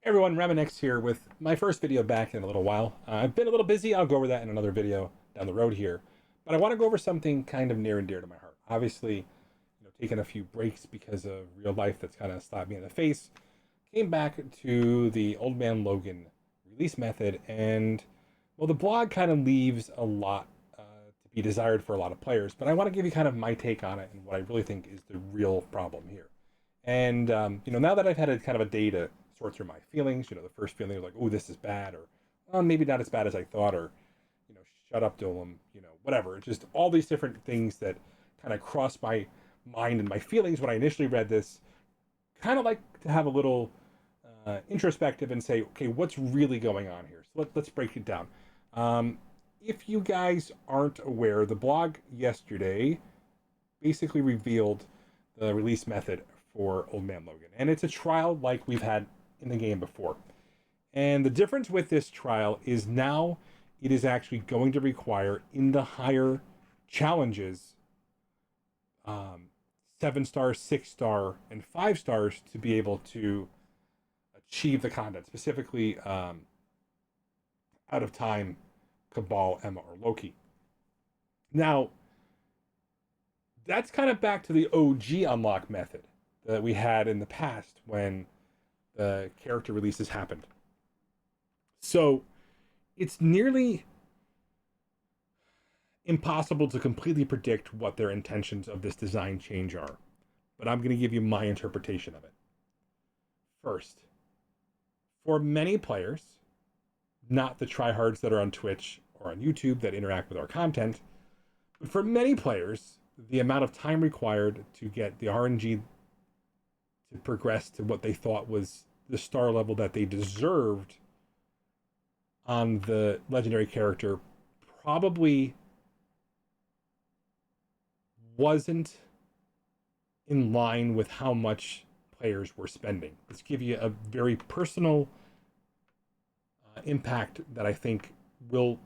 Everyone, RemanX here with my first video back in a little while. I've been a little busy. I'll go over that in another video down the road here. But I want to go over something kind of near and dear to my heart. Obviously, taking a few breaks because of real life that's kind of slapped me in the face. Came back to the old Man Logan release method, and well, the blog kind of leaves a lot to be desired for a lot of players. But I want to give you kind of my take on it and what I really think is the real problem here. And now that I've had a kind of a day to sort through my feelings, the first feeling was like, oh, this is bad, or well, maybe not as bad as I thought, or shut up, Dolan, whatever. Just all these different things that kind of crossed my mind and my feelings when I initially read this. Kind of like to have a little introspective and say, okay, what's really going on here? So let's break it down. If you guys aren't aware, the blog yesterday basically revealed the release method for Old Man Logan. And it's a trial like we've had in the game before. And the difference with this trial is now it is actually going to require, in the higher challenges, 7-star, 6-star, and 5 stars to be able to achieve the content, specifically Out of Time, Cabal, Emma, or Loki. Now, that's kind of back to the OG unlock method that we had in the past when the character releases happened. So it's nearly impossible to completely predict what their intentions of this design change are, but I'm going to give you my interpretation of it. First, for many players, not the tryhards that are on Twitch or on YouTube that interact with our content, but for many players, the amount of time required to get the RNG to progress to what they thought was the star level that they deserved on the legendary character probably wasn't in line with how much players were spending. Let's give you a very personal impact that I think will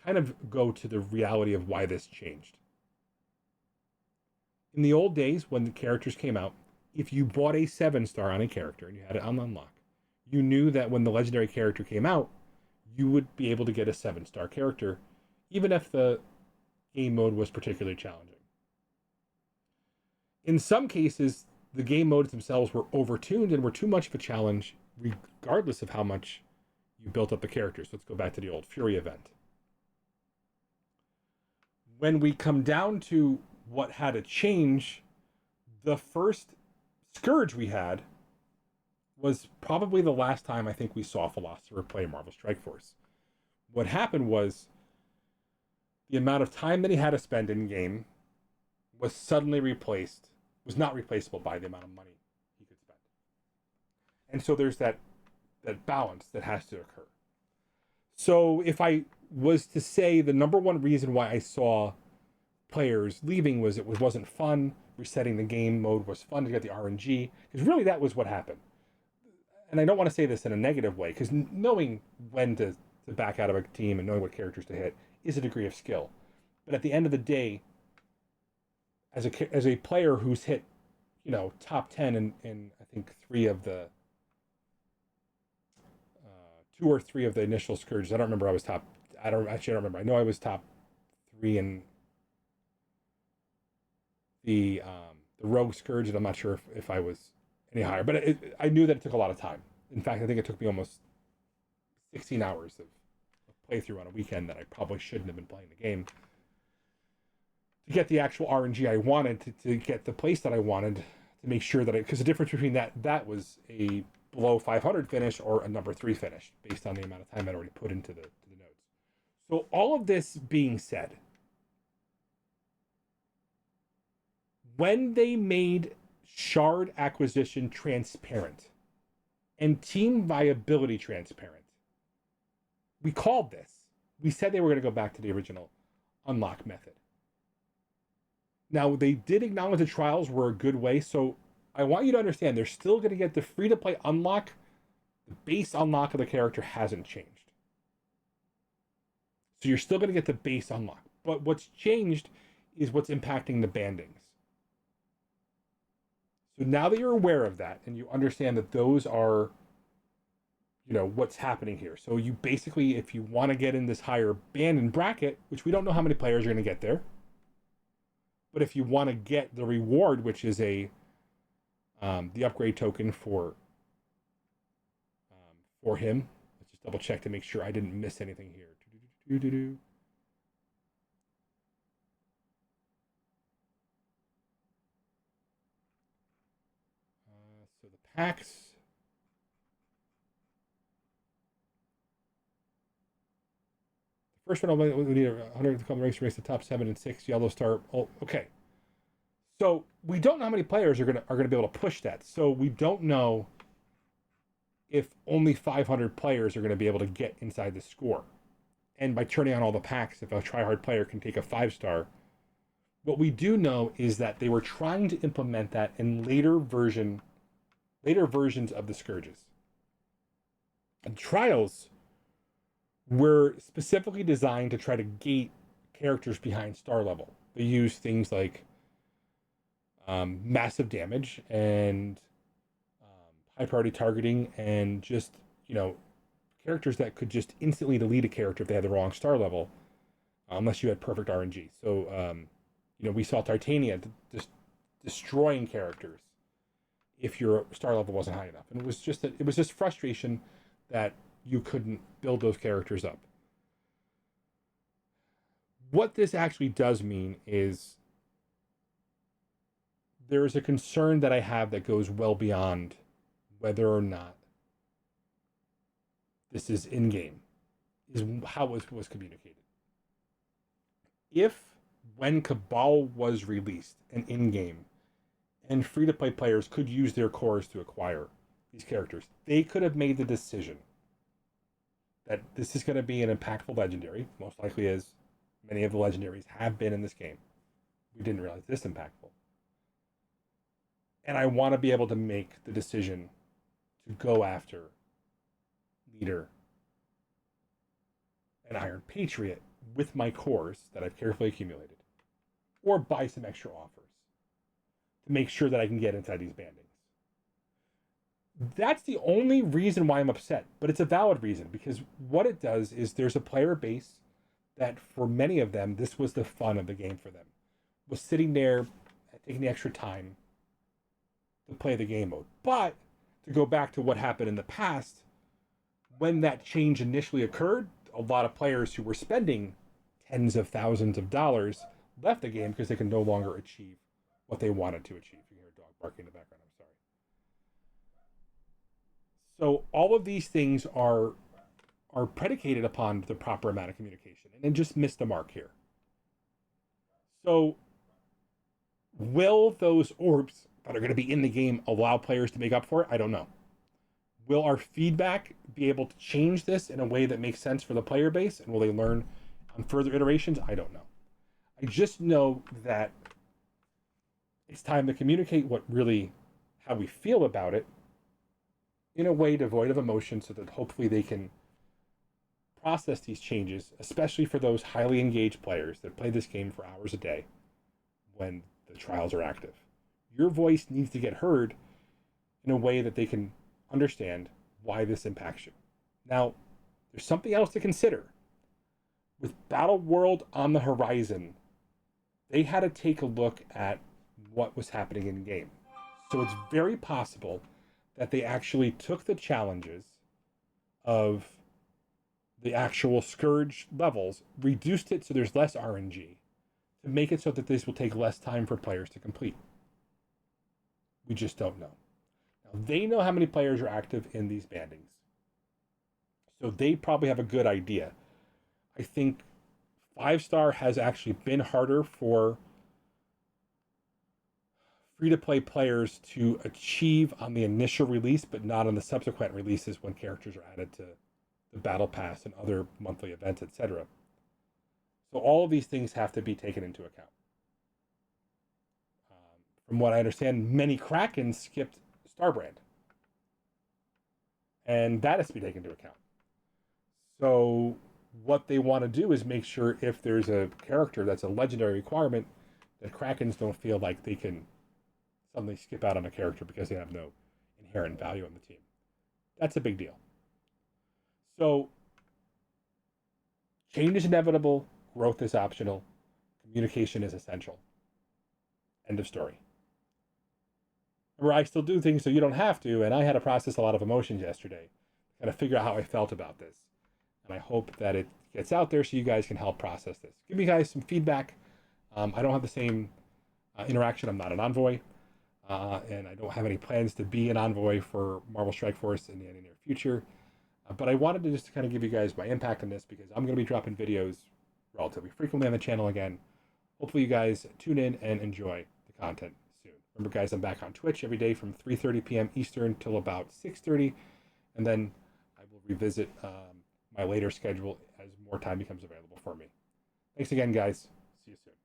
kind of go to the reality of why this changed. In the old days, when the characters came out, if you bought a 7-star on a character and you had it on unlock, you knew that when the legendary character came out, you would be able to get a 7-star character, even if the game mode was particularly challenging. In some cases, the game modes themselves were overtuned and were too much of a challenge, regardless of how much you built up the characters. Let's go back to the old Fury event. When we come down to what had to change, the first Scourge we had was probably the last time I think we saw Philosopher play Marvel Strike Force. What happened was the amount of time that he had to spend in game was suddenly was not replaceable by the amount of money he could spend. And so there's that balance that has to occur. So if I was to say the number one reason why I saw players leaving was it wasn't fun, resetting the game mode was fun to get the RNG, because really that was what happened. And I don't want to say this in a negative way, because knowing when to back out of a team and knowing what characters to hit is a degree of skill. But at the end of the day, as a player who's hit, top 10 in I think 3 of the 2 or 3 of the initial Scourges. I don't remember. I don't remember. I know I was top 3 in the Rogue Scourge, and I'm not sure if I was any higher. But I knew that it took a lot of time. In fact, I think it took me almost 16 hours of playthrough on a weekend that I probably shouldn't have been playing the game to get the actual RNG I wanted, to get the place that I wanted, to make sure that because the difference between that was a below 500 finish or a number 3 finish based on the amount of time I'd already put into the nodes. So all of this being said, when they made shard acquisition transparent and team viability transparent, we called this. We said they were going to go back to the original unlock method. Now, they did acknowledge the trials were a good way, so I want you to understand they're still going to get the free-to-play unlock. The base unlock of the character hasn't changed. So you're still going to get the base unlock. But what's changed is what's impacting the bandings. So now that you're aware of that and you understand that those are what's happening here. So you basically, if you want to get in this higher band and bracket, which we don't know how many players are going to get there, but if you want to get the reward, which is the upgrade token for him, let's just double check to make sure I didn't miss anything here. So the packs. First one, we need 100 to come race the top 7 and 6 yellow star. Oh, okay. So we don't know how many players are gonna be able to push that. So we don't know if only 500 players are going to be able to get inside the score. And by turning on all the packs, if a tryhard player can take a 5-star, what we do know is that they were trying to implement that in later versions of the Scourges. And trials were specifically designed to try to gate characters behind star level. They use things like massive damage and high priority targeting, and just characters that could just instantly delete a character if they had the wrong star level, unless you had perfect RNG. So we saw Titania just destroying characters if your star level wasn't high enough, and it was just frustration that you couldn't build those characters up. What this actually does mean is there is a concern that I have that goes well beyond whether or not this is in-game, is how it was communicated. If, when Cabal was released and in-game, and free-to-play players could use their cores to acquire these characters, they could have made the decision that this is going to be an impactful legendary, most likely as many of the legendaries have been in this game. We didn't realize this impactful. And I want to be able to make the decision to go after Leader and Iron Patriot with my cores that I've carefully accumulated, or buy some extra offers to make sure that I can get inside these bandings. That's the only reason why I'm upset, but it's a valid reason, because what it does is there's a player base that for many of them, this was the fun of the game for them, was sitting there taking the extra time to play the game mode. But to go back to what happened in the past, when that change initially occurred, a lot of players who were spending tens of thousands of dollars left the game because they could no longer achieve what they wanted to achieve. You can hear a dog barking in the background, I'm sorry. So all of these things are predicated upon the proper amount of communication, and then just missed the mark here. So will those orbs that are going to be in the game allow players to make up for it? I don't know. Will our feedback be able to change this in a way that makes sense for the player base? And will they learn on further iterations? I don't know. I just know that it's time to communicate how we feel about it in a way devoid of emotion, so that hopefully they can process these changes, especially for those highly engaged players that play this game for hours a day when the trials are active. Your voice needs to get heard in a way that they can understand why this impacts you. Now, there's something else to consider. With Battle World on the horizon, they had to take a look at what was happening in game. So it's very possible that they actually took the challenges of the actual Scourge levels, reduced it so there's less RNG, to make it so that this will take less time for players to complete. We just don't know. Now, they know how many players are active in these bandings, so they probably have a good idea. I think 5-star has actually been harder for free-to-play players to achieve on the initial release, but not on the subsequent releases when characters are added to the battle pass and other monthly events, etc. So all of these things have to be taken into account. From what I understand, many Krakens skipped Starbrand, and that has to be taken into account. So what they want to do is make sure, if there's a character that's a legendary requirement, that Krakens don't feel like they can suddenly skip out on a character because they have no inherent value on the team. That's a big deal. So change is inevitable, growth is optional, communication is essential. End of story. Remember, I still do things so you don't have to, and I had to process a lot of emotions yesterday, kind of figure out how I felt about this. And I hope that it gets out there so you guys can help process this. Give me guys some feedback. I don't have the same interaction. I'm not an envoy, and I don't have any plans to be an envoy for Marvel Strike Force in the near future. But I wanted to just kind of give you guys my impact on this because I'm going to be dropping videos relatively frequently on the channel again. Hopefully you guys tune in and enjoy the content soon. Remember guys, I'm back on Twitch every day from 3:30 p.m. Eastern till about 6:30, and then I will revisit my later schedule as more time becomes available for me. Thanks again, guys. See you soon.